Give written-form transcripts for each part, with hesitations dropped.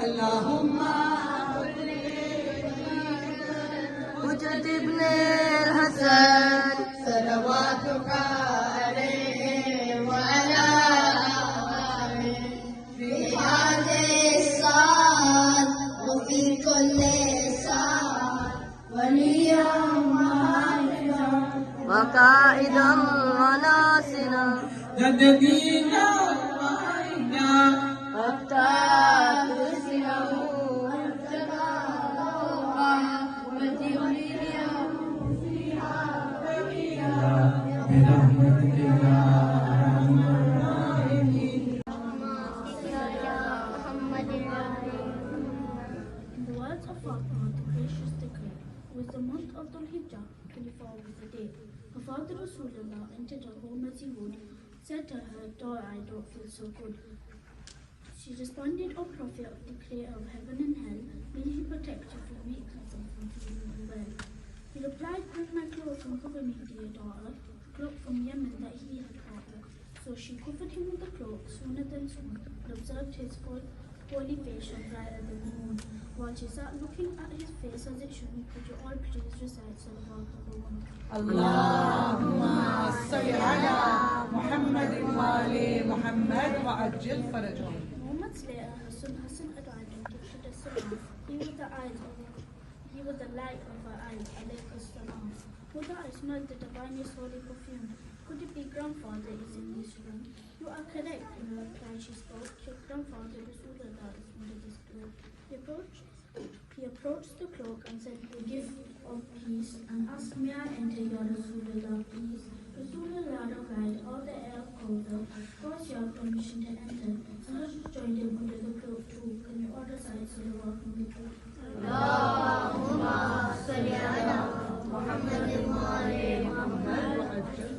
Allahumma Hujjat ibn al-Hasan salawatuka alayhi wa ala alihi fi hadhihi as-sa'at wa fi kulli sa'at waliyan wa hafidan wa qa'idan wa nasira jadidina wa inna hatta In the words of Fatima, the gracious declare, it was the month of Dhul Hijjah, 24 was the day. Her father Rasulullah entered her home as he would, said to her, daughter, I don't feel so good. She responded, O Prophet of the Creator of heaven and hell, may He protect you from weakness and from feeling unwell. He replied, bring my clothes and cover me, dear daughter, the cloak from Yemen that he had brought her. So she covered him with the cloak sooner than soon, and observed his holy face shone brighter than the moon. While she sat looking at his face as it shone, could you all please recite Salawat Allahumma salli ala Muhammadin wa ali Muhammad wa ajil farajahum. Moments later, her son Hassan arrived and gifted us salam. He was the light of her eyes, alayhi salam. Mother, I smelled the divinest holy perfume. Could it be grandfather is in this room? You are correct. In reply, she spoke. Your grandfather Rasulullah is under this cloak. He approached the cloak and said, the gift of peace, and asked, may I enter your Rasulullah, please? Rasulullah replied, all the air colder. Of course you have permission to enter. And Hajj joined him under the cloak too. Can you all recite Salawat from the cloak? Allahumma salli ala Muhammadin wa ali Muhammad wa ajil.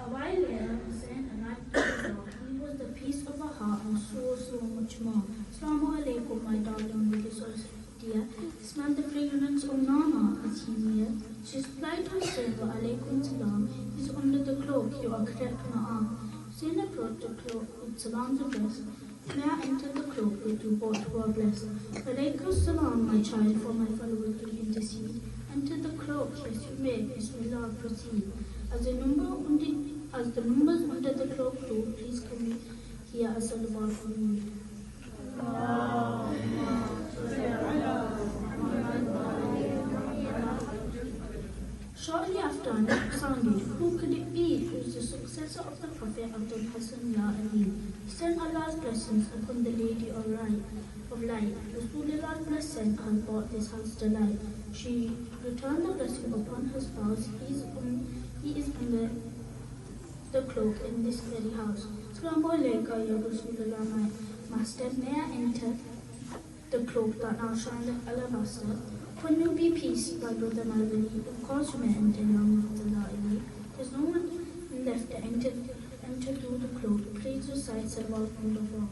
A while later, Hussein arrived to the door. He was the peace of her heart and so much more. Assalamu alaikum, my darling, with his dear. He smelled the fragrance of Nana as he neared. She replied to Hussein, wa alaikum salam. He's under the cloak, you are correct, Na'am. Hussein approached the cloak with salams addressed. May I enter the cloak with you both who are blessed? Alaikum salam, my child, for my followers will intercede. Enter the cloak, yes you may, Bismillah, proceed. As the numbers under the cloak do, please come in here as salawat for me. Shortly after, a knock sounded. Who could it be? It was the successor of the Prophet Abdul Hassan Ya Ali. He sent Allah's blessings upon the Lady of Light. Rasulullah's blessing had brought this house to light. She returned the blessing upon her spouse. He is under the cloak in this very house. Assalamu alaikum, Ya Rasulullah, my master. May I enter the cloak that now shines like alabaster? When you be peace, my brother Malvani, of course you may enter young Ali. There's no one left to enter through the cloak. Please recite Salawat from the floor.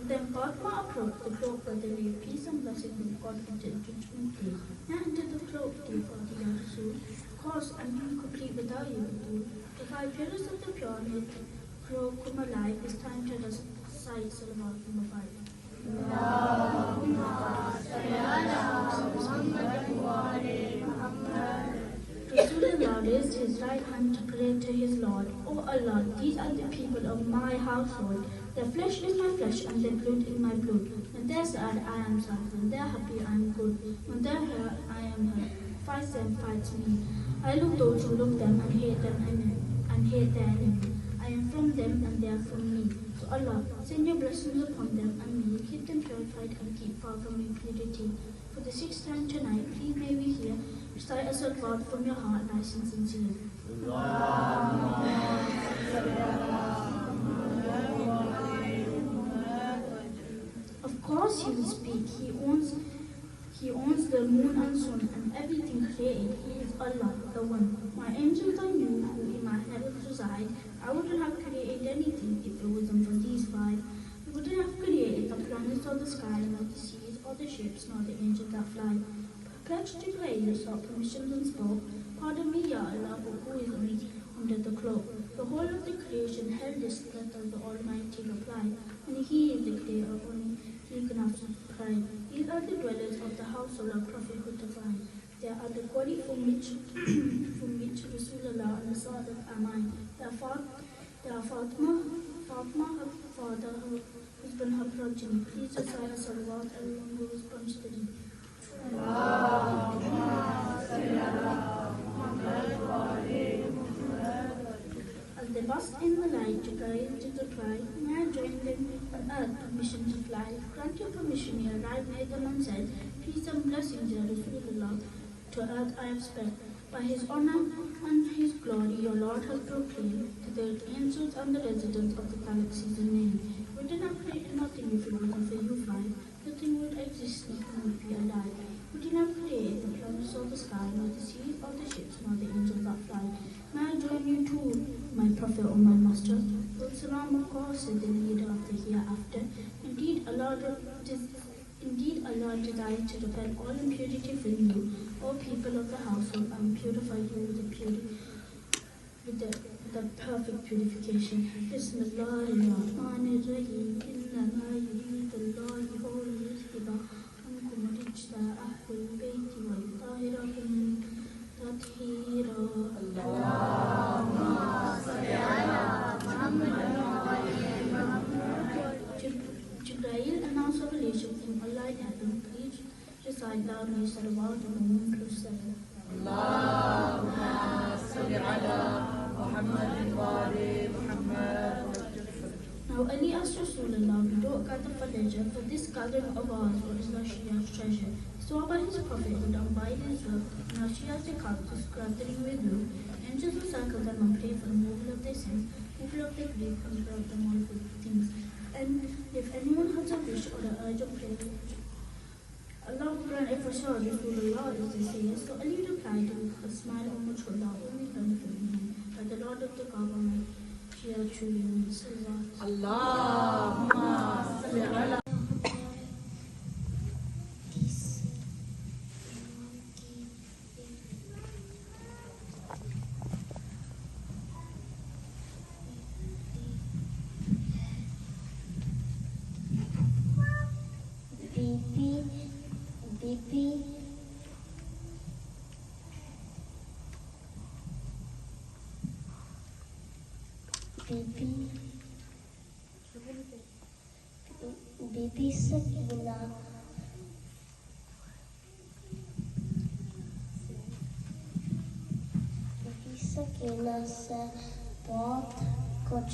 Then Fatima approached the cloak where they lay peace and blessing from God until judgment day. Now enter the cloak, dear Father Ya Rasul. Of course, I'm incomplete without you. The 5 pillars of the pyramid cloak come alive. It's time to recite Salawat from the Bible. Rasulullah raised his right hand to pray to his Lord. O Allah, these are the people of my household. Their flesh is my flesh and their blood is my blood. When they're sad, I am sad. When they're happy, I am good. When they're hurt, I am hurt. Fight them, fight me. I love those who love them and hate their enemy. I am from them and they are from me. So Allah, send your blessings upon them and me. Keep them purified and keep far from impurity. For the 6th time tonight, please may we hear recite a salawat from your heart, nice and sincere. Of course he will speak. He owns the moon and sun and everything created. He is Allah, the One. My angels are you who in my heavens reside. I wouldn't have created anything if it wasn't for these 5. We wouldn't have created the planets or the sky, nor the seas or the ships, nor the angels that fly. Perplexed Jibreel sought permission and spoke, pardon me, Ya Allah, but who is me under the cloak? The whole of the creation held this breath of the Almighty reply, and He is the Creator, only He can have pride. These are the dwellers of the household of Prophethood divine. They are the body from which Rasulullah and the Sadiq are mine. They are Fatima, her father, her husband, her progeny. Please recite salawat everyone who responds to them. As they basked in the light, Jibreel did reply, "May I join them on earth, permission to fly?" Granted permission, he arrived near them and said, "Peace and blessings, Ya Rasulullah, to earth I have sped. By His honor and His glory, your Lord has proclaimed to the angels and the residents of the galaxies a name. We did not create nothing if it wasn't for you, fly. Nothing would exist, nothing would be alive. We did not create the planets or the sky, nor the seas or the ships, nor the angels that fly. May I join you too, my prophet or my master?" Salam, of course, said the leader of the hereafter. Indeed, Allah desires to repel all impurity from you, O people of the household, and purify you with the perfect purification. Bismillahirrahmanirrahim. Innama yuridullahu liyuzhiba ankum rijsa ahlil bayti wa yutahhirakum tathira. Allahumma salli ala Muhammad wa Jibreel announced revelation from Allah in heaven. Please recite loudly salawat on the 7. Allahumma salli ala Muhammad wa ali Muhammad. Now Ali asked Rasulullah, "We don't gather for leisure, for this gathering of ours is Nashia's treasure. So by his prophethood and by his work, Nashia's account is gathering with you. Angels will circle them and pray for the removal of their sins, removal of their grief, and grant them all good things. And if anyone has a wish or an urgent prayer, Allah will grant it for sure. Rasulullah is the sayer." So Ali replied with a smile on which Allah only benefited him. By the Lord of the Kaaba, Shia truly means Salawat. Allahumma salli ala बीबी सकीना से बहुत कुछ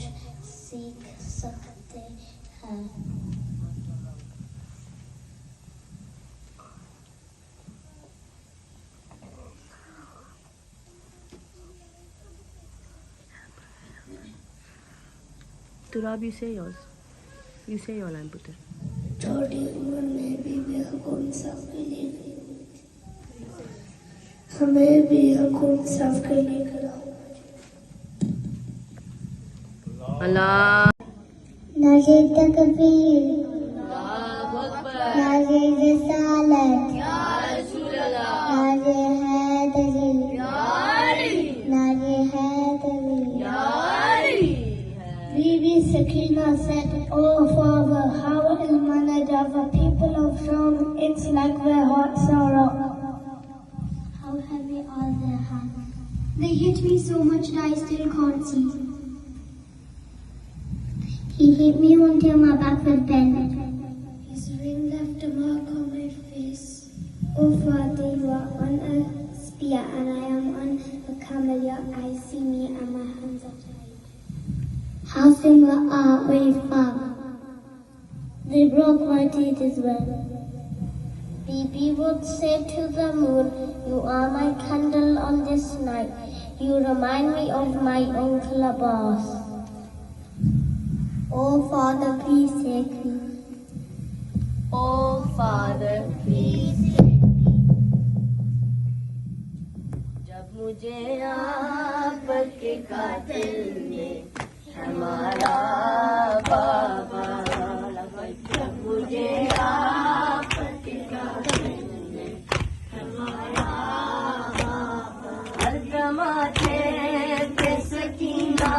सीख सकते हैं। Turab, you say yours. You say your line, Putter. छोटी उम्र में भी हुकुम सबके लिए हमें भी हुकुम सबके लिए कराओ। Allah. नाज़े तकबीर, नाज़े रिसालत, नाज़े Hydari, नाज़े Hydari. Bibi Sakina said, "Oh Father, how ill-mannered are the people of Sham. It's like their hearts are up. How heavy are their hands. They hit me so much that I still can't see. He hit me until my back was bent. His ring left a mark on my face. Oh Father, you are on a spear and I am on a camel. Your eyes see me and my hands are tied. How similar are we, Father? They broke my teeth as well. Bibi would say to the moon, "You are my candle on this night. You remind me of my Uncle Abbas. Oh Father, please take me. Oh Father, please take me. जब मुझे आपके कातिल ने हमारा बाबा, जब मुझे आपके कातिल ने हमारा बाबा, हर जमाते पे सकीना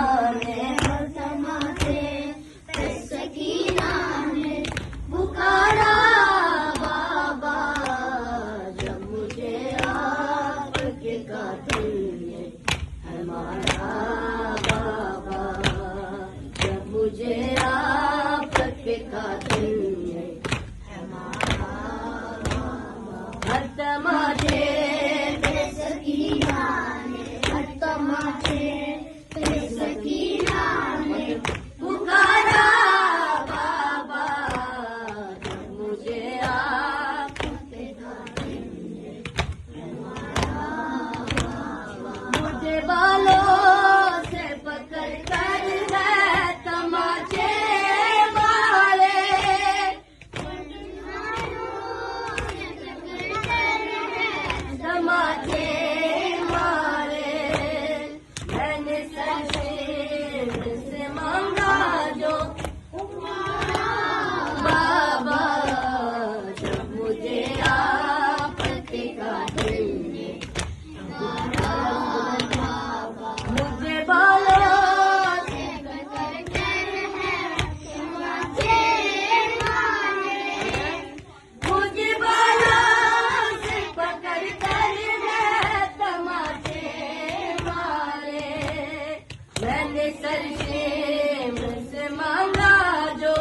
मैंने सरशेम से मांगा जो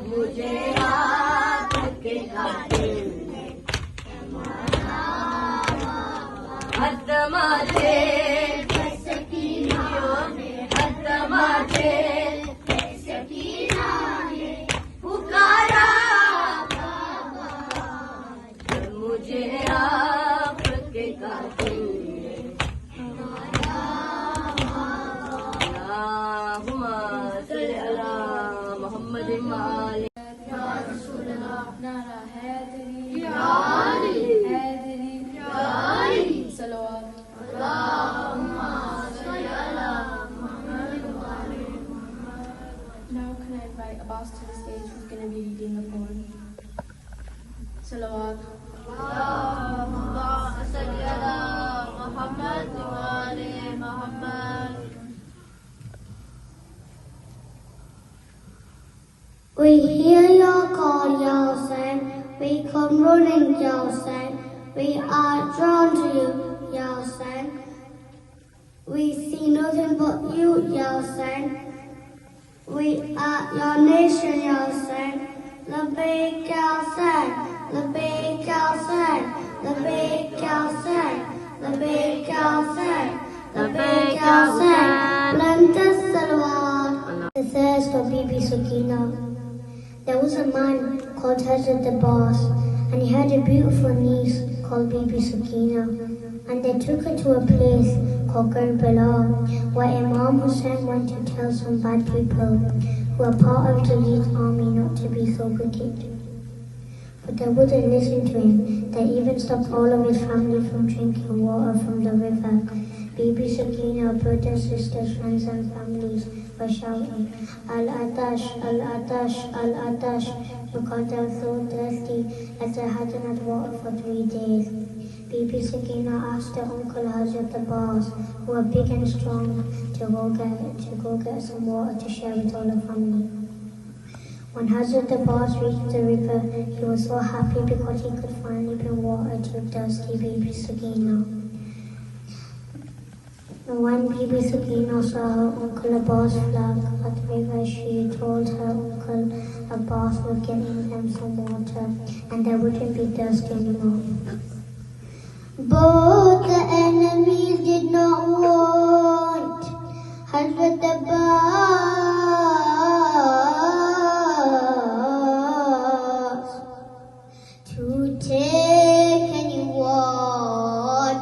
मुझे हाथ के काटे हाथ माथे हाथ माथे पुकारा मुझे आपके काटे अल्लाहुम्मा सल्ली अला मोहम्मद वाले नारा Hydari Hydari सलवात Now can I invite Abbas to the stage who's going to be reading the poem. Salawat. We hear your call, Ya Hussain. We come running, Ya Hussain. We are drawn to you, Ya Hussain. We see nothing but you, Ya Hussain. We are your nation, Ya Hussain. Labbaik, Ya Hussain. Labbaik, Ya Hussain. Labbaik, Ya Hussain. Labbaik, Ya Hussain. Labbaik, Ya Hussain. Plant us salawat. The thirst of Bibi Sakina. There was a man called Hazrat Abbas, and he had a beautiful niece called Bibi Sakina, and they took her to a place called Karbala, where Imam Hussain went to tell some bad people who were part of Yazid's army not to be so wicked. But they wouldn't listen to him. They even stopped all of his family from drinking water from the river. Bibi Sakina, brothers, sisters, friends and families were shouting, Al-Atash, Al-Atash, Al-Atash, because they were so thirsty as they hadn't had water for 3 days. Bibi Sakina asked her uncle Hazrat Abbas, who were big and strong, to go get some water to share with all the family. When Hazrat Abbas reached the river, he was so happy because he could finally bring water to thirsty Bibi Sakina. When Bibi Sakina saw her uncle Abbas flag at the river, she told her uncle Abbas would give them some water and they wouldn't be thirsty anymore. But the enemies did not want Hazrat Abbas to take any water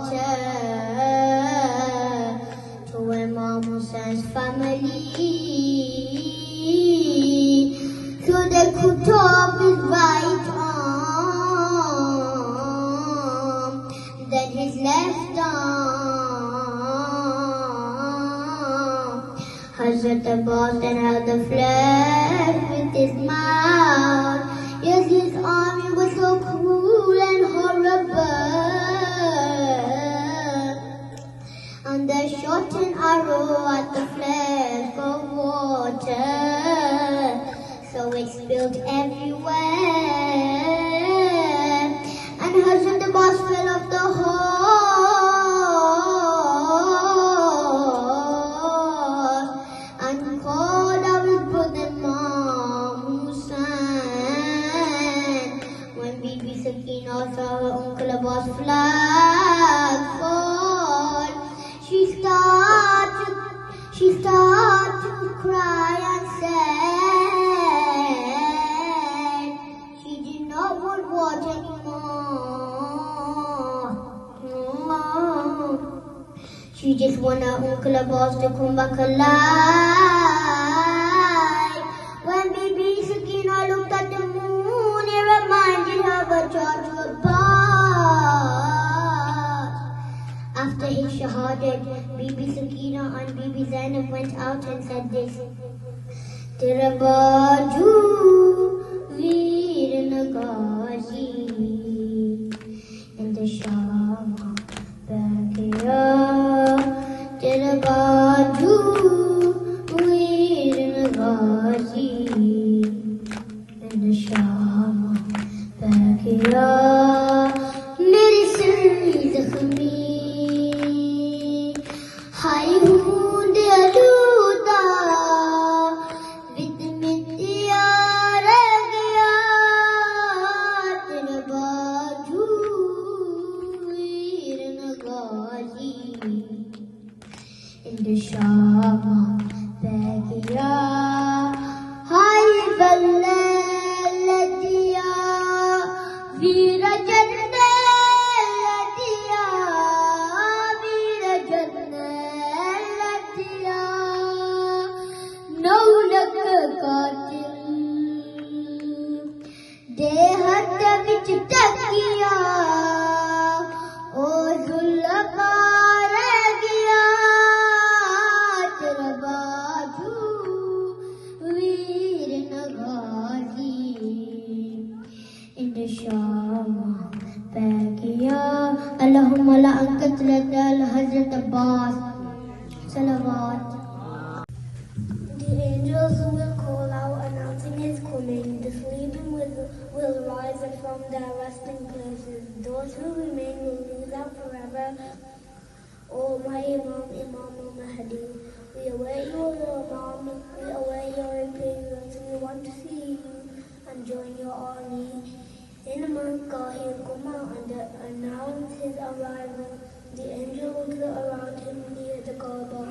to Imam Hussein's family, so they could off his right arm, then his left arm. Hazrat Abbas then held the flag with his mouth. Yes, his army was so cruel and horrible, and they shot an arrow at the flask of water, so it spilled everywhere, and Hazrat Abbas fell off the horse and called out his brother Imam Hussain. When Bibi Sakina saw her uncle Abbas flag fall, she started to cry and said she did not want water anymore. She just wanted her uncle Abbas to come back alive. When Bibi Sakina looked at the moon, it reminded her of a Hazrat Abbas. After his shahadat, Bibi Sakina and Bibi Zainab went out and said this: Tera baju veer nagazi in the Shama Bakiya. Tera baju veer nagazi in the Shama Bakiya. Mere sir zakhmi शामा पै गया हाय बल्ले लदिया वीर जन्ने लदिया वीर जन्ने लदिया नौलक कातिल दे हथ विच टकिया ओ जुल्फा रह गया तेरा बाजू वीर नगाजी इंद शामा पै गया अल्लाहुम्मा ला अंकतलत अल हजरत अब्बास सलावत. The angels will call out announcing his coming. The sleeping will rise from their resting places. Those who remain will lose out forever. O my Imam, Imam al-Mahdi, we await your Imam, we await your appearance. We want to see you and join your army. In Makkah, he will come out and announce his arrival. The angels will around him near the Kaaba.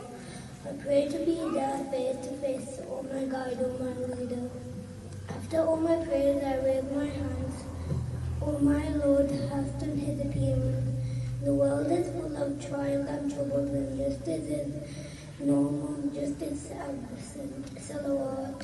I pray to be there face to face, O my guide, O my leader. After all my prayers, I raise my hands. O my Lord, hasten his appearance. The world is full of trials and troubles, and justice is no more. Justice absent. Salawat.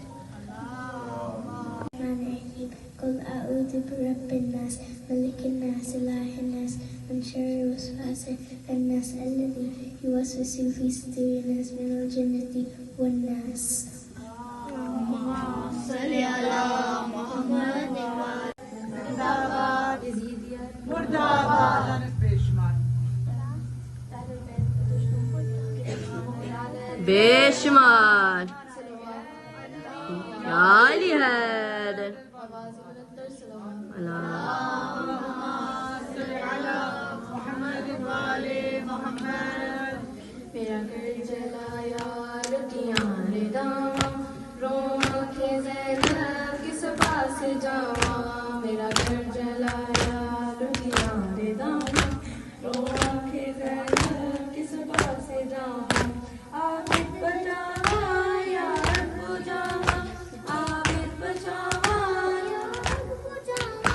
قل أعوذ برب الناس ملك الناس إله الناس من شر وسواس الناس الذي يوسوس في صدور الناس من الجنة والناس. صل على محمد मुर्दाबाद मुर्दाबाद पेशमान बेशुमार या अली हैदर मेरा घर जलाया लुटियां रे दावा रोआ के ज़ैनब किस पास जावा मेरा घर जलाया लुटियां रे दावा रोआ के ज़ैनब किस पास जावा आबिद बचावा यार बुझावा आबिद बचावा यार बुझावा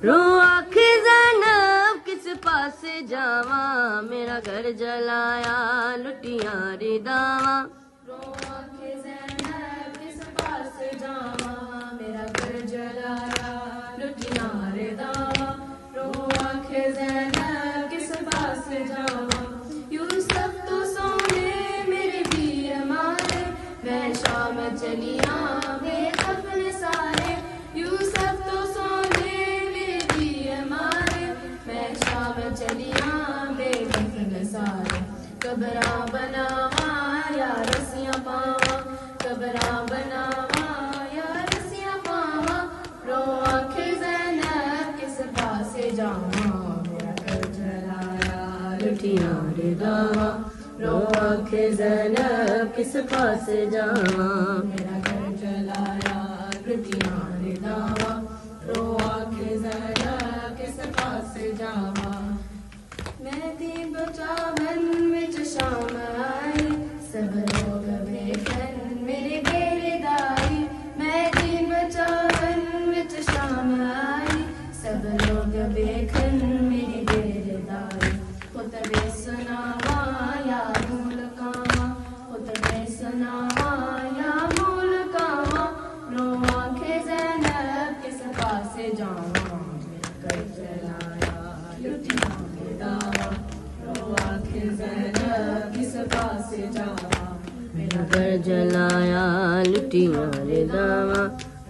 रो आखे ज़ैनब किस पास जावा मेरा घर जलाया लुटियां रे दावा रोआ के ज़ैनब किस पास जावा मेरा घर जलाया लुटियां रे दावा रोआ के ज़ैनब किस पास जावा यूसुफ तो सोने मेरे वीर मारे मैं शाम चलिया बेखफन सारे यूसुफ तो सोने मेरे वीर मारे मैं शाम चलिया बेखफन सारे कबरा बनावा या रसियां पावा कबरा बनावा या रसियां पावा रो आखे ज़ैनब किस पासे जावा मेरा घर जलाया लुटियां रे दावा रो आखे ज़ैनब किस पास जावा मेरा घर जलाया लुटियां रे दावा रो आखे ज़ैनब किस पासे जावा मेहदी बचावन विच शाम आई सब लोग बेखन मेरे बेरेदारी मेहदी बचावन विच शाम आई सब लोग बेखन मेरी बेरेदारी पुतबे सुनावा या मूल कावा पुतबे सुनावा या मूल कावा रो आखे ज़ैनब किस पासे जावा घर जलाया लुटियां रे दावा रो आखे ज़ैनब किस पासे जावा मेरा घर जलाया लुटियां रे दावा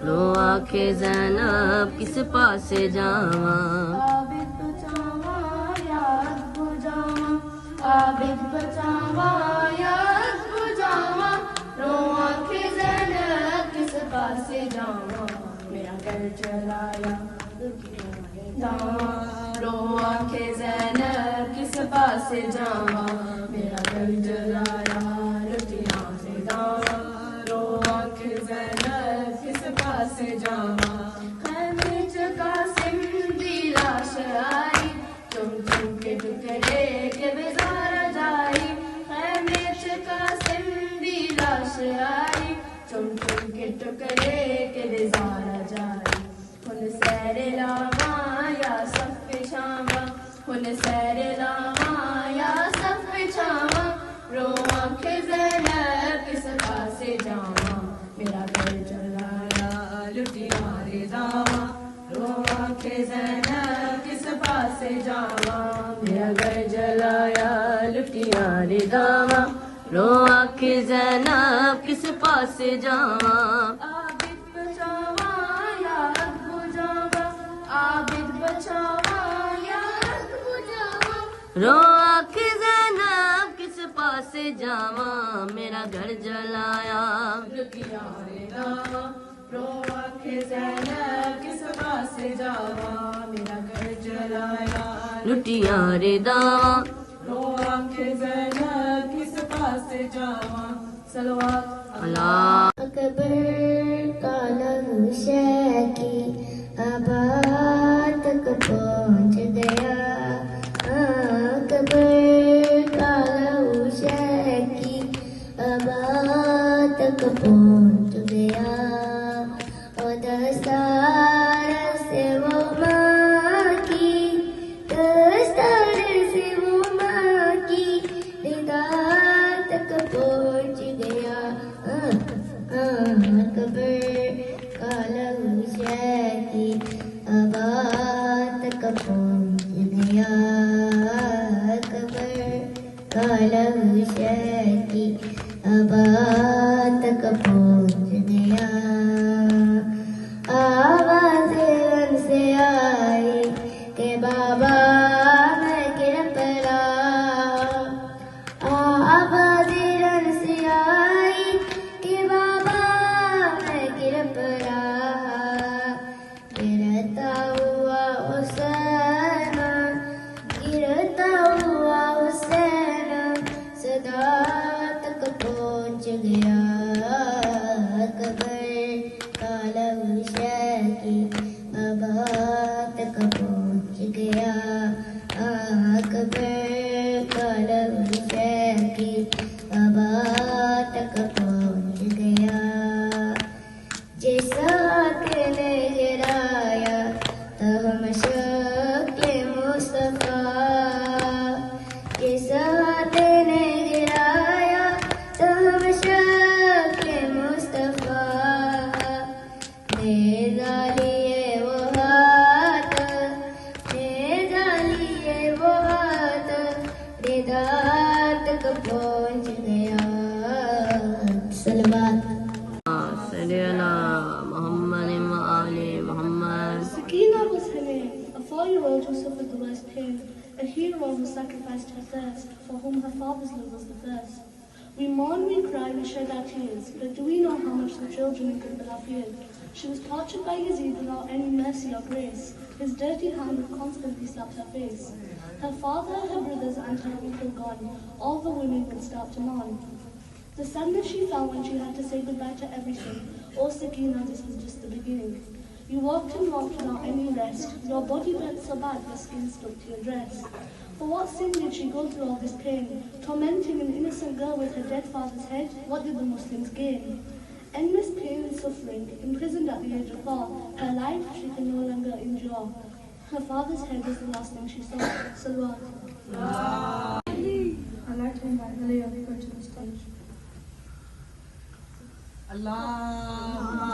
रो आखे ज़ैनब किस पास जावा आबिद बचावा याद बुझावा आबिद बचावा याद बुझावा रो आखे ज़ैनब किस पासे जावा मेरा घर जलाया दावा रो आखे ज़ैनब किस पासे जावा मेरा घर जलाया लुटियां से दावा रो आखे ज़ैनब किस पासे जावा खैमे च कासिम दी लाश आई चुम चुम के टुकड़े के बेजार जाई खैमे च कासिम अपने सैरे लावा या सब बिछावा रो आंखें ज़ैनब किस पासे जावा मेरा घर जलाया लुटिया रे दावा रो आंखें ज़ैनब किस पासे जावा मेरा घर जलाया लुटिया रे दावा रो आखे ज़ैनब किस पासे जावा आबिद बचावा या हक बुझावा आबिद बचावा या हक बुझावा रो आखे ज़ैनब किस पासे जावा मेरा घर जलाया लुटिया रे दावा रो आंखें ज़ैनब किस पासे जावा मेरा घर जलाया लुटिया रे दावा रो आंखें ज़ैनब किस पासे जावा सलवात अल्लाह अकबर का लहू शकी आबाद तक पहुँच गया अकबर का लहू शकी आबाद तक पहुँच गया और दस्तार से वो माँ की दस्तार से वो माँ की दीदार तक पहुँच गया अकबर का लहू शकी आबाद तक पहुँच गया अकबर का लहू शकी आबाद तक पहुँच गया आवाज़ से आई के बाबा मैं गिर पड़ा आवाज़ से आई के बाबा मैं गिर पड़ा गिरता हुआ हुसैन गिरता हुआ हुसैन सदा तक पहुँच गया अकबर का लहू शकी आबाद तक पहुँच गया अकबर का लहू शकी आबाद तक पहुँच गया जैसा ने गिराया तो हम शक्ल मुस्तफा जैसा ने गिराया तो हम शक्ल मुस्तफा मेरा लिए वो हाथ मेरा लिए वो हाथ रिदा तक पहुँच गया सलवात सल्लल्ला मोहम्मद व आले Mohammad Sakina was her name, a 4-year-old who suffered the worst pain, a hero who sacrificed her thirst, for whom her father's love was the first. We mourn, we cry, we shed our tears, but do we know how much the children in Karbala feared? She was tortured by Yazid without any mercy or grace. His dirty hand would constantly slap her face. Her father, her brothers and her uncle gone, all the women would start to mourn. The sadness she felt when she had to say goodbye to everything. Oh Sakina, this was just the beginning. You walked and walked without any rest. Your body burnt so bad, the skin stuck to your dress. For what sin did she go through all this pain? Tormenting an innocent girl with her dead father's head, what did the Muslims gain? Endless pain and suffering, imprisoned at the age of 4. Her life she could no longer endure. Her father's head was the last thing she saw. Salawat. I'd like to invite Lily over to the stage. Allahumma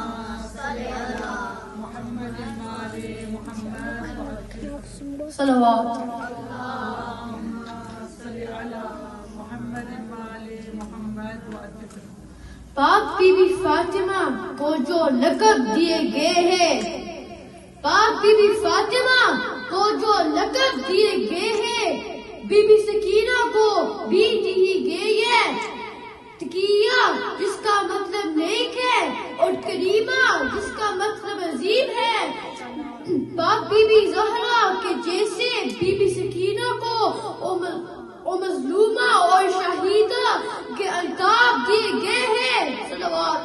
salli ala Muhammadin wa ali Muhammad. सलवात Allahumma salli ala Muhammadin wa ali Muhammad wa ajil. पाक बीबी फातिमा को जो लक़ब दिए गए हैं पाक बीबी फातिमा को जो लक़ब दिए गए हैं बीबी सकीना को भी दी गई है तकिया जिसका मतलब नेक है और करीमा जिसका मतलब अजीम है पाक बीबी ज़हरा के जैसे बीबी सकीना को ओ मज़लूमा और शहीदा के अल्ताफ दिए गए हैं सलवात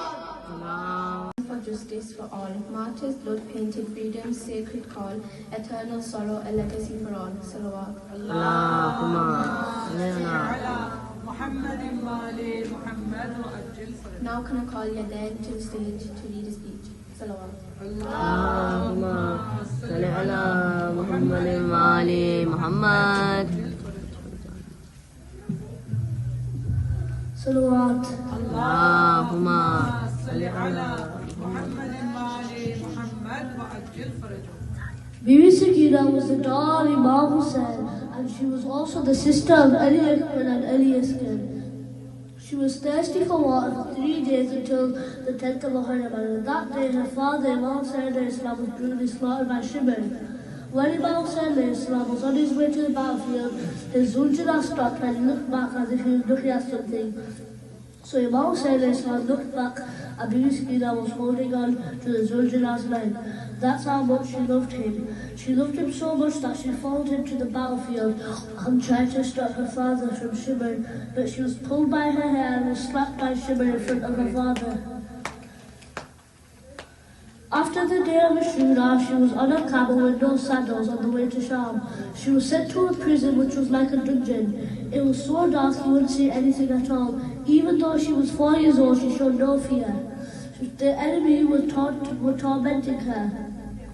for justice for all, martyrs, blood painted freedom, sacred call, eternal sorrow, a legacy for all. Salawat. Allahumma salli ala Muhammadin wa ali Muhammad wa ajil. Now can I call Yaden to the stage to read a speech? Salawat. Allahumma salli ala Muhammadin wa ali Muhammad. Salawat. Allahumma salli ala Muhammadin wa ali Muhammad wa ajil farajah. Bibi Sakina was the daughter of Imam Hussain, and she was also the sister of Ali Akbar and Ali Asghar. She was thirsty for water for 3 days until the 10th of Muharram, and on that day her father, Imam Hussain was brutally slaughtered by Shimon. When Imam Hussain was on his way to the battlefield, his Zuljallah stopped and looked back as if he was looking at something. So Imam Hussain looked back and Bibi Sakina was holding on to the Zuljallah's leg. That's how much she loved him. She loved him so much that she followed him to the battlefield and tried to stop her father from Shimon, but she was pulled by her hair and was slapped by Shimon in front of her father. After the day of Ashura, she was on a camel with no sandals on the way to Sham. She was sent to a prison which was like a dungeon. It was so dark you wouldn't see anything at all. Even though she was 4 years old, she showed no fear. The enemy were tormenting her.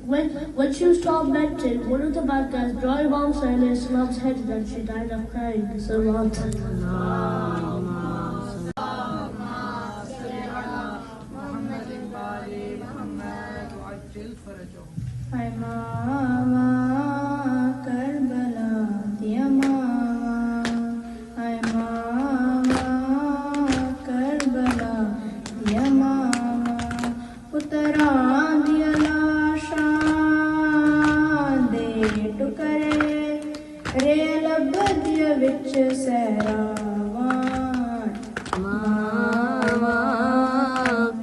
When she was tormented, one of the bad guys drew Imam Hussain's head and she died of crying. Salawat. Ay mama Karbala diya mama, ay mama Karbala diya mama, utara diya lashan de tukare, re lab diya vich sehrawan. Mama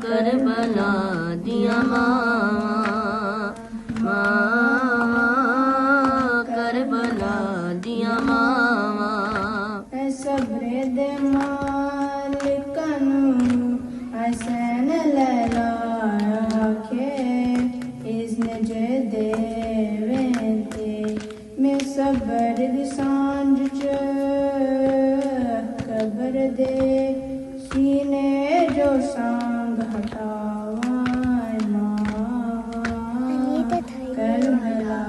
Karbala diya mama, Karbala diya mama. Ay sabre de malikanu, ay sen lela ke, isne je devente, me sabre di sanj ch, kabar de sine jo sang hatawa. Ay mama Karbala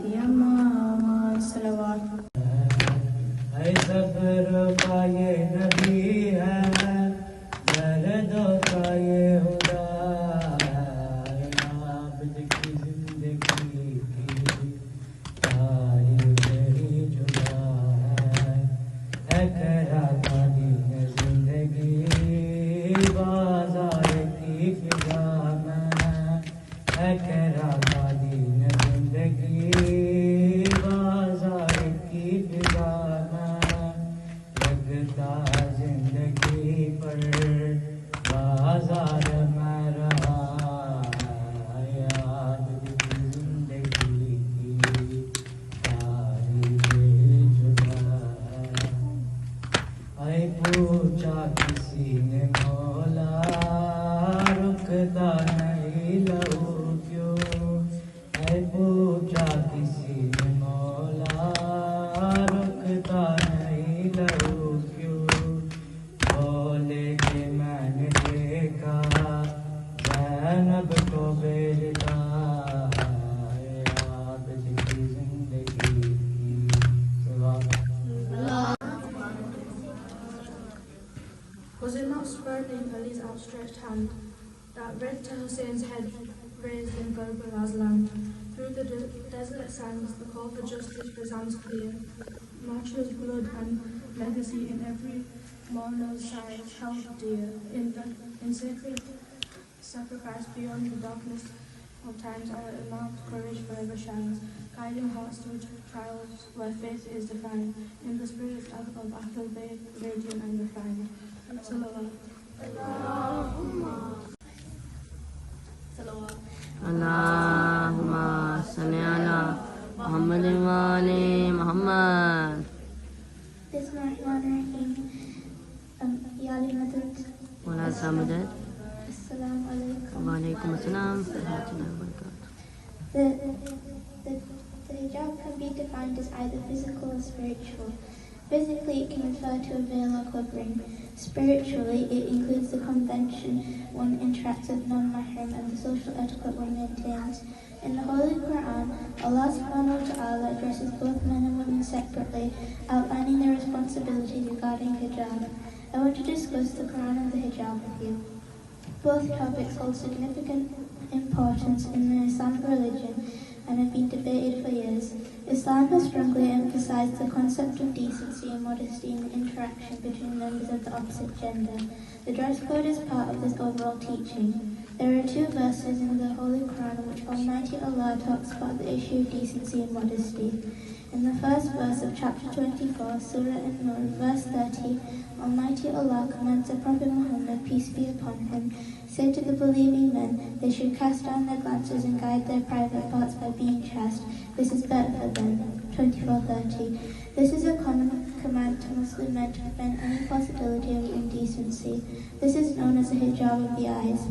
diya mama. Salawat. ऐ सब्र का ये नबी है, दर्दों का ये खुदा है, आबिद की जिंदगी की तारीफ ही जुदा है करा पानी है जिंदगी बाजार की फिजा में, है करा पानी है जिंदगी बाजार की फिजा में, लगता जिंदगी पर बाजार में रहा याद जिंदगी की तारीफ जुदा। ऐ पूछा किसी ने मौला रुकता नहीं लहू क्यों, ऐ पूछा किसी ने मौला रुकता नहीं लहू क्यों, बोले कि मैंने देखा ज़ैनब को बेलता आबिद की जिंदगी की सिवा। Was it not spurning Ali's outstretched hand that led to Hussein's head raised in Karbala's land? Through the desolate sands, the call for justice resounds clear. Martyrs' blood and legacy in every mourner's side held dear. In sacred sacrifice beyond the darkness of times, our Imam's courage forever shines, guiding hearts through trials where faith is defined. In the spirit of Ahlul Bayt, radiant and refined. Salawat. Salawat. Allahumma salli ala Muhammadin wa ali Muhammad. Bismillahirrahmanirrahim. Yali Madad. Wala samajad. Assalamu alaikum. Wa alaikum assalam wa rahmatullahi wa barakatuh. The hijab can be defined as either physical or spiritual. Physically, it can refer to a veil or covering. Spiritually, it includes the convention one interacts with non-mahram and the social etiquette one maintains. In the Holy Quran, Allah subhanahu wa ta'ala addresses both men and women separately, outlining their responsibilities regarding hijab. I want to discuss the Quran and the hijab with you. Both topics hold significant importance in the Islamic religion and have been debated for years. Islam has strongly emphasized the concept of decency and modesty in the interaction between members of the opposite gender. The dress code is part of this overall teaching. There are 2 verses in the Holy Quran in which Almighty Allah talks about the issue of decency and modesty. In the first verse of chapter 24, Surah An-Nur, verse 30, Almighty Allah commands the Prophet Muhammad, peace be upon him, say to the believing men, they should cast down their glances and guide their private parts by being chaste. This is better for them. 24:30. This is a common command to Muslim men to prevent any possibility of indecency. This is known as the hijab of the eyes.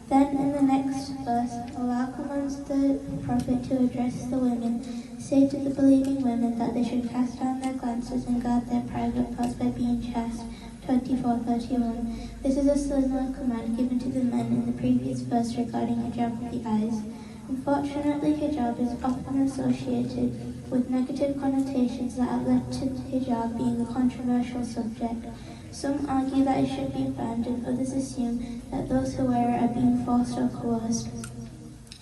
Then in the next verse, Allah commands the Prophet to address the women, say to the believing women that they should cast down their glances and guard their private parts by being chaste. 24:31. This is a similar command given to the men in the previous verse regarding hijab of the eyes. Unfortunately, hijab is often associated with negative connotations that have led to hijab being a controversial subject. Some argue that it should be banned, and others assume that those who wear it are being forced or coerced.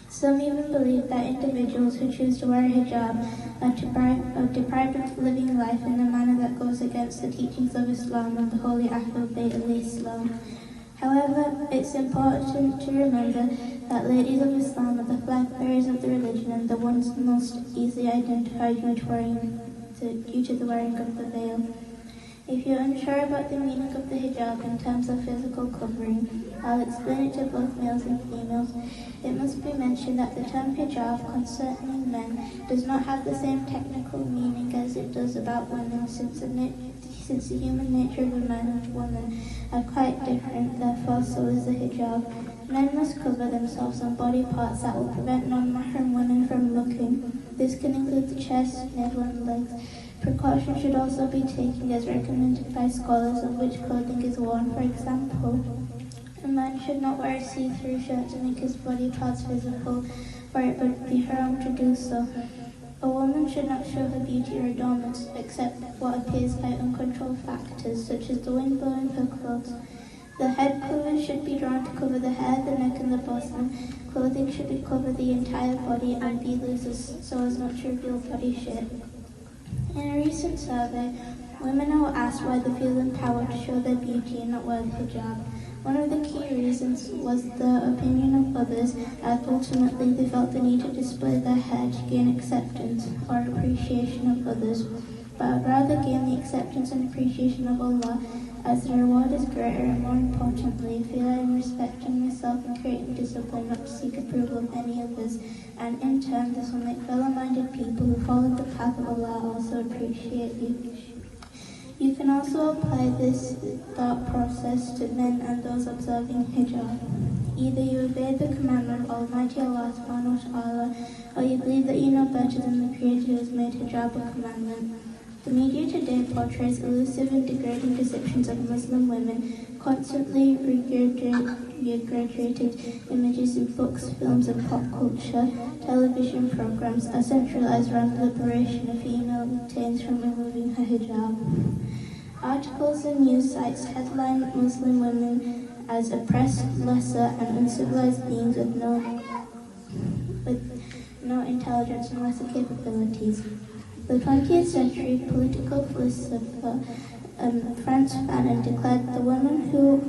Some even believe that individuals who choose to wear a hijab are deprived of living life in a manner that goes against the teachings of Islam and the Holy Ahlul Bayt al-Islam. However, it's important to remember that ladies of Islam are the flag bearers of the religion and the ones most easily identified due to the wearing of the veil. If you're unsure about the meaning of the hijab in terms of physical covering, I'll explain it to both males and females. It must be mentioned that the term hijab concerning men does not have the same technical meaning as it does about women, since the human nature of a man and woman are quite different, therefore so is the hijab. Men must cover themselves on body parts that will prevent non-mahram women from looking. This can include the chest, navel and legs. Precautions should also be taken as recommended by scholars of which clothing is worn. For example, a man should not wear a see-through shirt to make his body parts visible, for it would be haram to do so. A woman should not show her beauty or adornments except what appears by uncontrolled factors, such as the wind blowing her clothes. The head covers should be drawn to cover the hair, the neck and the bosom. Clothing should be cover the entire body and be loose so as not to reveal body shape. In a recent survey, women were asked why they feel empowered to show their beauty and not wear the hijab. One of the key reasons was the opinion of others, as ultimately they felt the need to display their hair to gain acceptance or appreciation of others, but I'd rather gain the acceptance and appreciation of Allah, as the reward is greater, and more importantly, feel I am respecting myself and creating discipline not to seek approval of any others, and in turn this will make fellow-minded people who follow the path of Allah also appreciate you. You can also apply this thought process to men and those observing hijab. Either you obey the commandment of Almighty Allah subhanahu wa ta'ala, or you believe that you know better than the Creator who has made hijab a commandment. The media today portrays elusive and degrading depictions of Muslim women, constantly regurgitated images in books, films and pop culture. Television programs are centralized around the liberation a female obtains from removing her hijab. Articles and news sites headline Muslim women as oppressed, lesser and uncivilized beings with no intelligence and lesser capabilities. The 20th century political philosopher Franz Fanon declared the woman who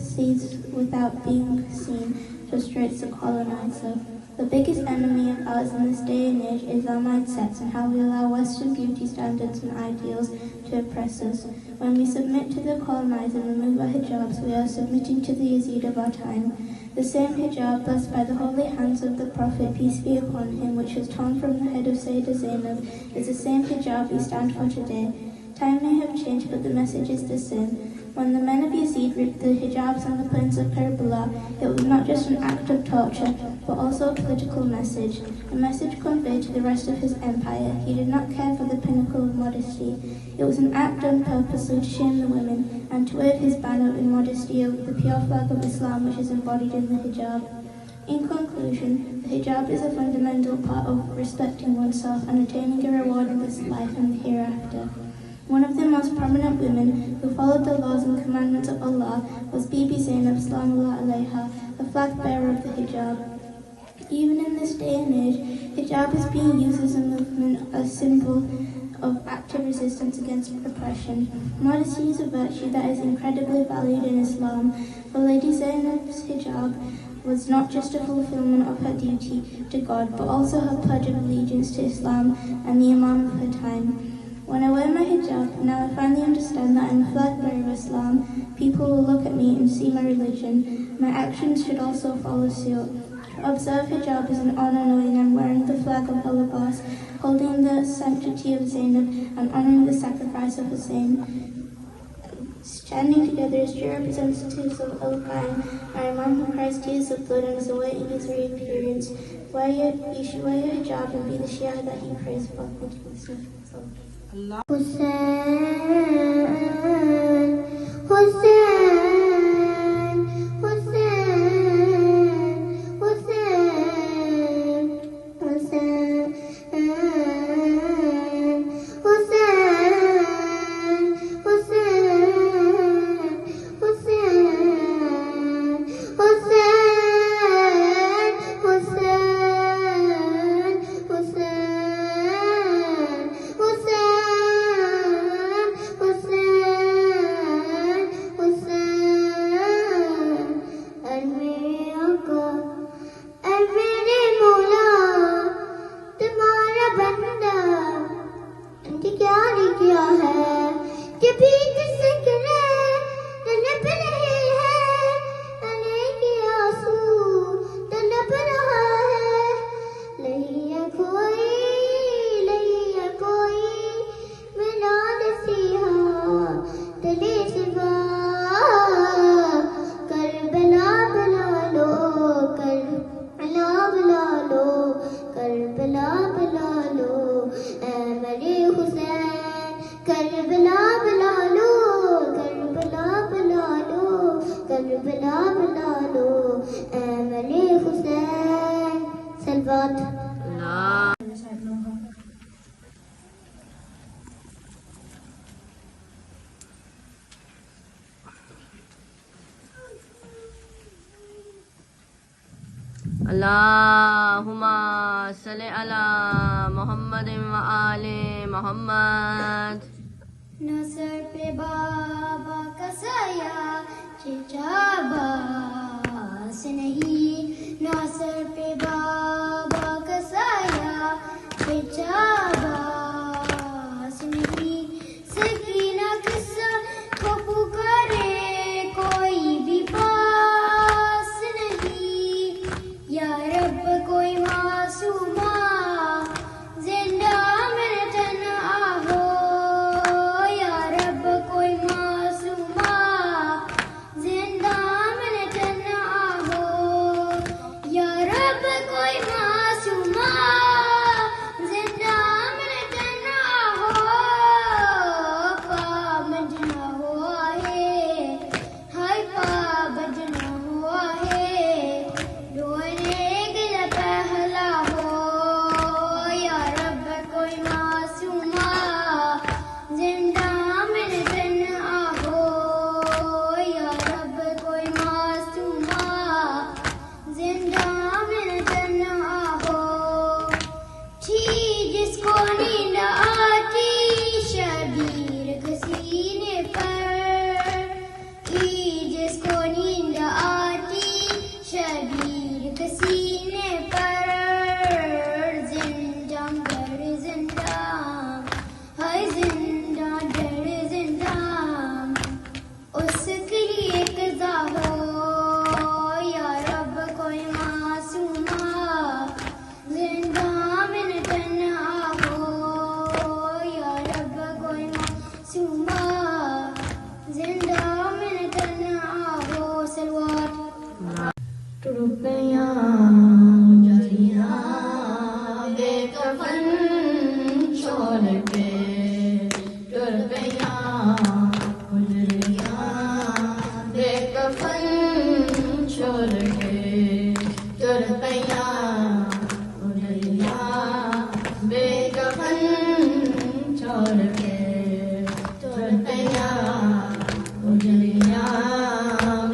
sees without being seen frustrates the colonizer. The biggest enemy of ours in this day and age is our mindsets and how we allow Western beauty standards and ideals to oppress us. When we submit to the colonizer and remove our hijabs, we are submitting to the Yazid of our time. The same hijab blessed by the holy hands of the Prophet, peace be upon him, which was torn from the head of Sayyidah Zainab, is the same hijab we stand for today. Time may have changed, but the message is the same. When the men of Yazid ripped the hijabs on the plains of Karbala, it was not just an act of torture, but also a political message, a message conveyed to the rest of his empire. He did not care for the pinnacle of modesty. It was an act done purposely to shame the women and to wave his banner in modesty over the pure flag of Islam which is embodied in the hijab. In conclusion, the hijab is a fundamental part of respecting oneself and attaining a reward in this life and the hereafter. One of the most prominent women who followed the laws and commandments of Allah was Bibi Zainab Salamullah Alayha, the flag bearer of the hijab. Even in this day and age, hijab is being used as a movement, a symbol of active resistance against oppression. Modesty is a virtue that is incredibly valued in Islam. For Lady Zainab's hijab was not just a fulfillment of her duty to God, but also her pledge of allegiance to Islam and the Imam of her time. When I wear my hijab, now I finally understand that I'm a flag bearer of Islam. People will look at me and see my religion. My actions should also follow suit. To observe hijab is an honor knowing I'm wearing the flag of Allah Abbas, holding the sanctity of Zainab and honoring the sacrifice of Hussein. Standing together as true representatives of Al-Qaim, our Imam who cries tears of blood and is awaiting his reappearance. You should wear your hijab and be the Shia that he prays for. Hussein, Hussein, Hussein, Hussein, Hussein, Hussein, Hussein, Allahumma salli ala Muhammadin wa ali Muhammad. नजर पे बाबा का साया चिचाबास नहीं, नजर पे बाबा का साया चिचाबास नहीं, सकीना किस्सा को पुकारे कोई भी पास नहीं, या रब कोई मासूमा जिंदा मेरे तन आहो, या रब कोई मासूमा बेकफन छोड़ के तुर पैया उजलिया बेकफन छोड़ के तुर पैया उजलिया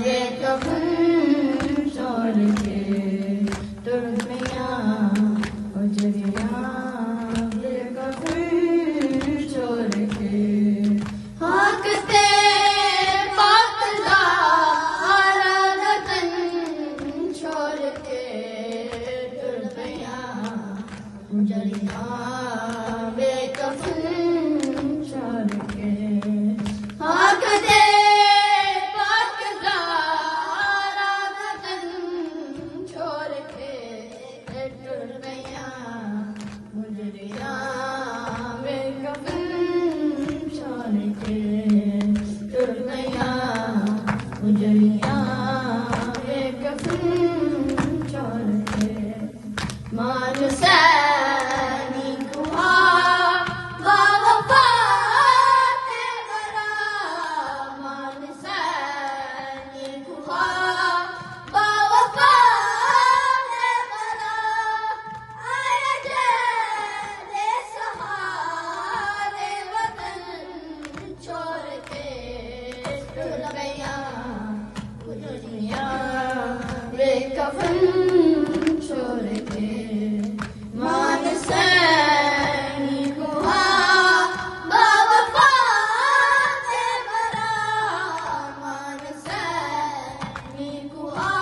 बेकफन छोड़ के तुर पैया उजलिया बेकफन छोड़ के हाकते पाकदा आराधन छोड़ के तुर पैया उजलिया बेकफन छोड़ के हाकते पाकदा आराधन छोड़ के तुर पैया उजलिया बेकफन छोड़ के तुर पैया उजलिया बेकफन छोड़ के मान सैनी कुहा बावफा ते बरा मान सैनी कुहा बावफा ते बरा आए जे सहारे वतन छोड़ के तुर पैया उजलिया बेकफन छोड़ के मान सैनी कुहा बावफा ते बरा मान सैनी कुहा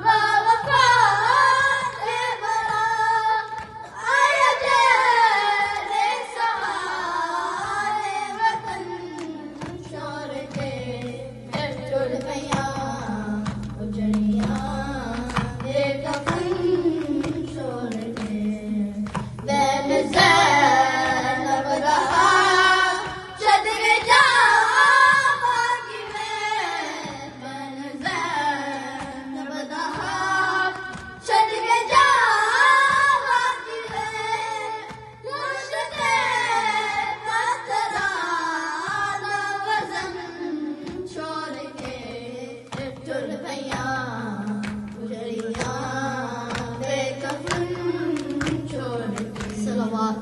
बावफा ते बरा आए जे सहारे वतन छोड़ के तुर पैया उजलिया बेकफन छोड़ के बैन ज़ैनब रहा चदरे जावागी में बैन ज़ैनब रहा चदरे जावागी में मुश्किल पतराना वज़न छोड़ के तुर पैया उजलिया बेकफन छोड़ के सलावत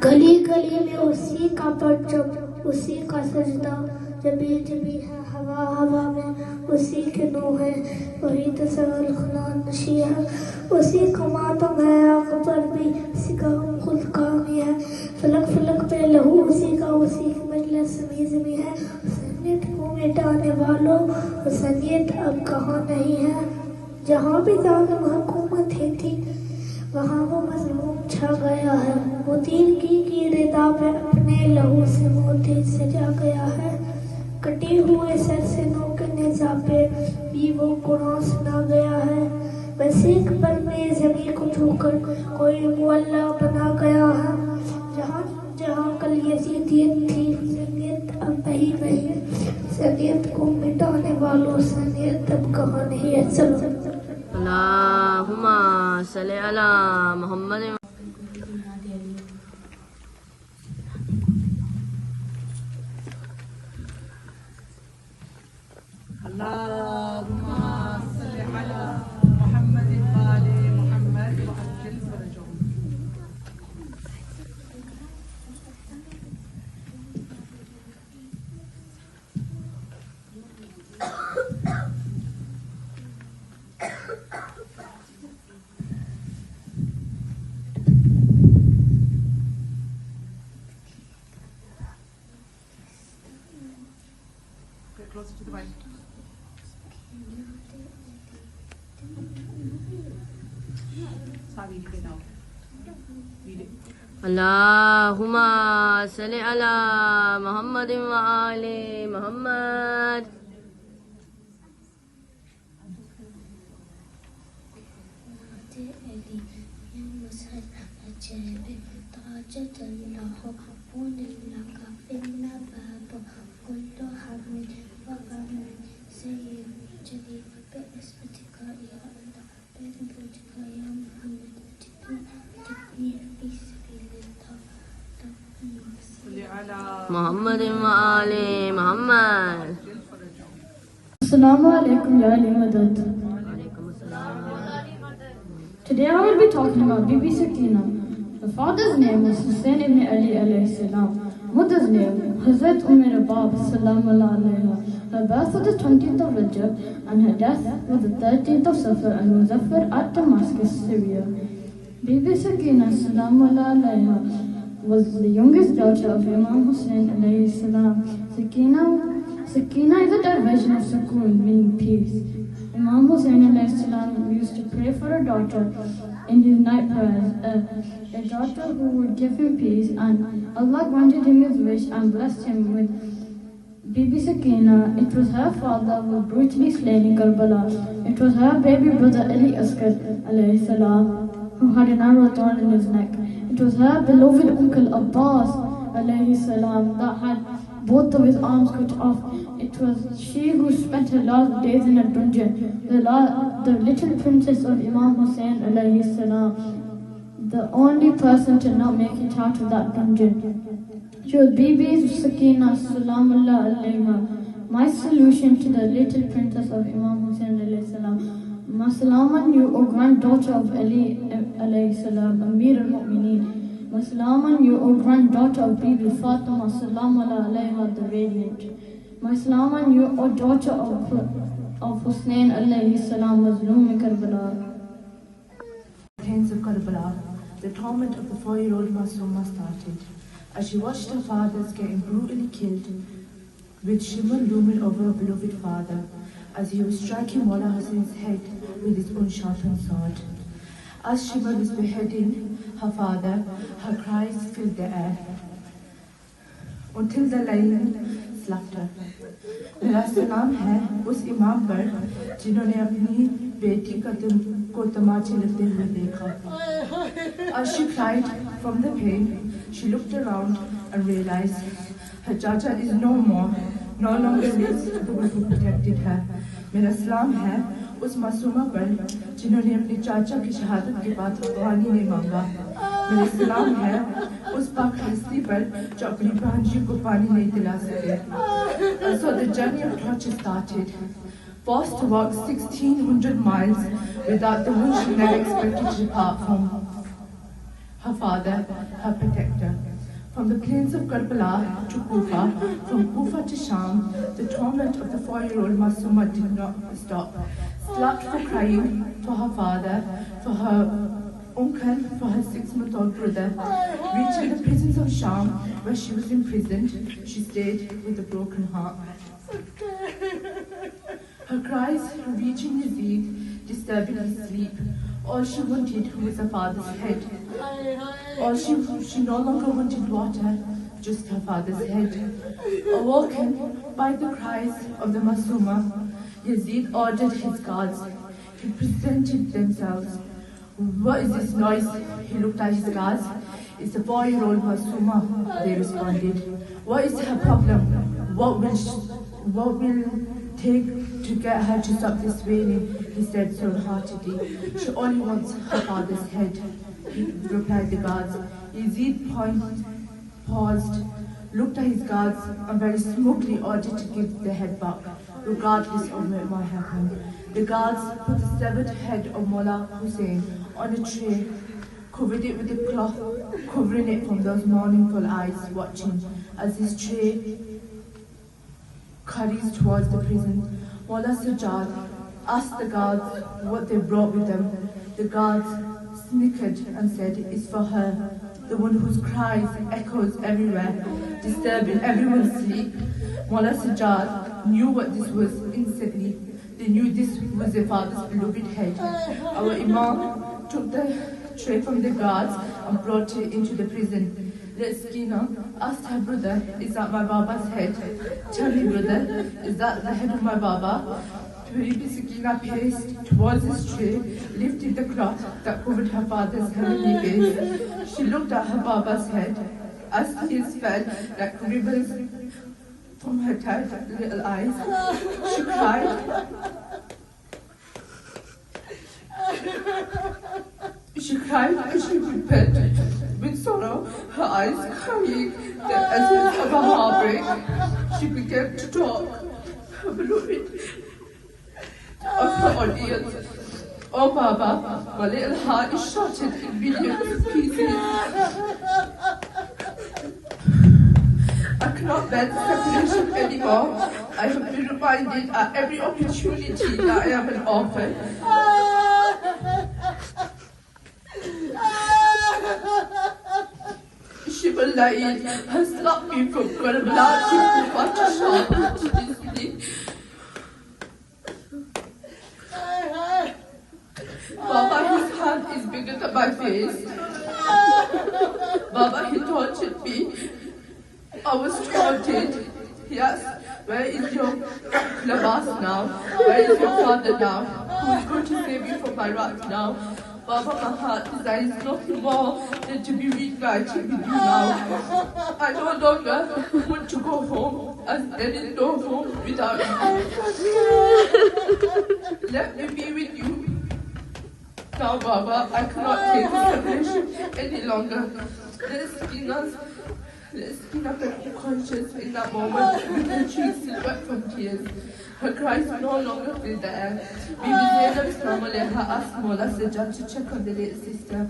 गली गली में उसी का परचम, उसी का सजदा, जबी जबी है हवा हवा में उसी के नूह है, वही तसव्वुर खुदा नशी है, उसी का मातम है आँख पर भी, उसी का खुद कामी है, फलक फलक पे लहू उसी का, उसी की मजलिस ज़मीं ज़मीं है, हुसैनियत को मिटाने वालों हुसैनियत अब कहाँ नहीं है। जहाँ भी जालिम हुकूमतें थी वहाँ वो मजलूम छा गया है, वो दीन की रिदा पे अपने लहू से मोती सजा गया है, कटे हुए सर से नोके नेज़ा पे भी वो कुरान सुना गया है, बस एक पल में ज़मीन को छूकर कोई मुअल्ला बना गया है। जहाँ जहाँ कल यजीदियत थी हुसैनियत अब नहीं रही, हुसैनियत को मिटाने वालों हुसैनियत अब कहाँ नहीं है। चलो अल्लाहुम्मा सल्ली अला मोहम्मद। अल्लाहुम्मा सल्ली अला मुहम्मद व आले मुहम्मद व अज्जिल फरजहुम। Get closer to the mic. Sabi, read it now. Read it. अल्लाहुम्मा सल्ली अला मोहम्मद व आले Mohammad. جديد باسمتك يا الله بين بوجهك يا محمد محمد وآل محمد. Assalamu alaikum ya Ali Madad. Today I will be talking about Bibi Sakina. Her father's name was Hussein ibn Ali alayhi salam. Mother's name Hazrat Rabab salam alayha. Her birth was the 20th of Rajab and her death was the 13th of Safar and Muzaffar at Damascus, Syria. Bibi Sakina salam alayha was the youngest daughter of Imam Hussein alayhi salam. Sakina is a derivation of Sukoon, meaning peace. Imam Hussein alayhi salam used to pray for a daughter in his night prayers, a daughter who would give him peace, and Allah granted him his wish and blessed him with Bibi Sakina. It was her father who was brutally slain in Karbala. It was her baby brother Ali Asghar alayhi salam who had an arrow thorn in his neck. It was her beloved uncle Abbas alayhi salam that had both of his arms cut off. It was she who spent her last days in a dungeon, the little princess of Imam Hussein alayhi salam, the only person to not make it out of that dungeon. She was Bibi Sakina salamullah alayha, my solution to the little princess of Imam Hussein alayhi salam. Masalaman, you, O granddaughter of Ali alayhi salam, Amir al-Mu'mineen. Masalaman, you, O granddaughter of Bibi Fatima salamullah alayha, the radiant. Masalaman, you, O daughter of Hussein alayhi salam, Mazloom Karbala. Plains of Karbala, the torment of the 4-year-old Masuma started as she watched her fathers getting brutally killed, with shimmer looming over her beloved father as he was striking Wala Hussein's head with his unsharpened sword. As Shimmer was beheading her father, her cries filled the air until the lion slapped her. मेरा सलाम है उस इमाम पर जिन्होंने अपनी बेटी को तमाचे लगते हुए देखा. As she cried from the pain, she looked around and realized her Chacha is no longer lives the one who protected her. मेरा सलाम है उस मासूमा पर जिन्होंने अपने चाचा की शहादत के बाद पानी नहीं मांगा. मेरा सलाम है उस पाक हस्ती पर जो अपनी भांजी को पानी नहीं दिला सके. And so the journey of torture started. Forced to walk 1,600 miles without the one she never expected to depart from her father, her protector. From the plains of Karbala to Kufa, from Kufa to Sham, the torment of the 4-year-old Masuma did not stop. Slapped for crying for her father, for her uncle, for her 6-month-old brother. Reaching the prisons of Sham, where she was imprisoned, she stayed with a broken heart. Her cries reaching Yazid, disturbing his sleep. All she wanted was her father's head. She no longer wanted water, just her father's head. Awoken by the cries of the Masuma, Yazid ordered his guards. He presented themselves. What is this noise? He looked at his guards. It's the 4-year-old Masuma, they responded. What is her problem? What will take to get her to stop this wailing? He said wholeheartedly. She only wants her father's head, replied the guards. Yazid paused, looked at his guards, and very smugly ordered to give the head back, regardless of what might happen. The guards put the severed head of Mullah Hussein on a tray, covered it with a cloth, covering it from those mournful eyes watching as this tray carries towards the prison. Mullah Sajjad asked the guards what they brought with them. The guards snickered and said, "It's for her, the one whose cries echoes everywhere, disturbing everyone's sleep." Mullah Sajjad knew what this was instantly. They knew this was their father's beloved head. Our Imam took the tray from the guards and brought it into the prison. Sakina asked her brother, "Is that my Baba's head?" "Tell me, brother, is that the head of my Baba?" Bibi Sakina paced towards this tray, lifted the cloth that covered her father's heavenly face. She looked at her Baba's head as tears fell like rivers from her tight little eyes. She cried. She cried as she wept with sorrow. her eyes crying, that essence of her heartbreak, she began to talk. Her beloved of her audience. Oh Baba, my little heart is shattered in millions of pieces. I cannot bear the separation anymore. I have been reminded at every opportunity that I am an orphan. Shibboleth has stopped me from Karbala to Kufa to this day. Baba, his hand is bigger than my face. Baba, he tortured me. I was taunted. He asked, where is your labas now? Where is your father now? Who is going to save you from my wrath now? Baba, my heart desires nothing more than to be reunited with you now. I no longer want to go home, as there is no home without you. Let me be with you. Now, Baba, I cannot take the separation any longer. Let's clean up and be conscious in that moment with her cheeks still wet from tears. Her cries no longer fill the air. Bibi Zainab's family asked Mola Sajjad to check on the little sister.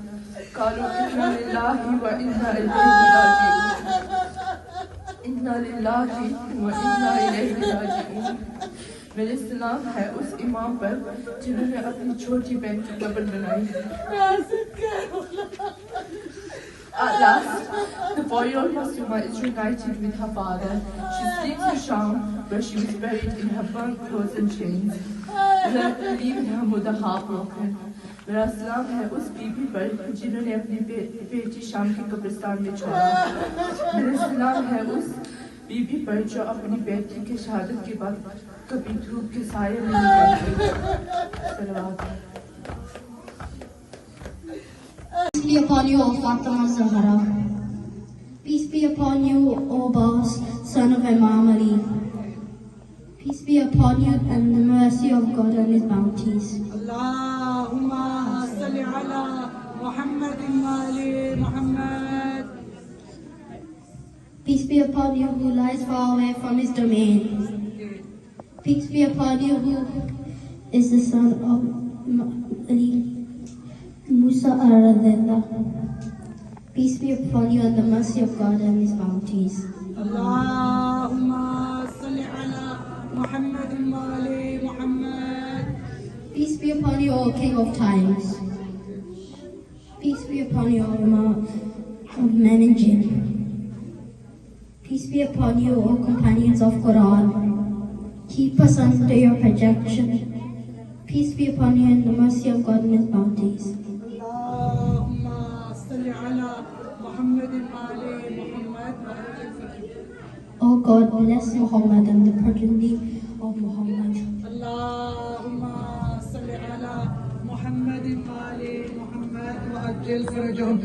قالوا إنا لله وإنا إليه راجعون. إنا لله وإنا إليه راجعون. मेरे सलाम है उस इमाम पर जिन्होंने अपनी छोटी बहन की कब्र बनाई. At last, the 4-year-old Masuma is reunited with her father. She sleeps in Sham, where she was buried in her burnt clothes and chains, leaving her mother heartbroken. मेरा सलाम है उस बीबी पर जिन्होंने अपनी बेटी शाम की कब्रिस्तान में छोड़ा. मेरा सलाम है उस बीबी पर जो अपनी बेटी की शहादत के बाद कभी धूप के साये में नहीं रहती. Peace be upon you, O Fatima Zahra. Peace be upon you, O Abbas, son of Imam Ali. Peace be upon you and the mercy of God and His bounties. Allahumma salli ala Muhammadin wa ali Muhammad. Peace be upon you who lies far away from His domain. Peace be upon you who is the son of Ali. Musa Aradillah. Peace be upon you and the mercy of God and His bounties. Allahumma salli ala Muhammadin wa ali Muhammad. Peace be upon you, O King of Times. Peace be upon you, O Imam of men and jinn. Peace be upon you, O companions of Quran. Keep us under your protection. Peace be upon you and the mercy of God and His bounties. O God, bless Muhammad and the progeny of Muhammad. Allahumma salli ala Muhammadin wa ali Muhammad wa ajil farajahum.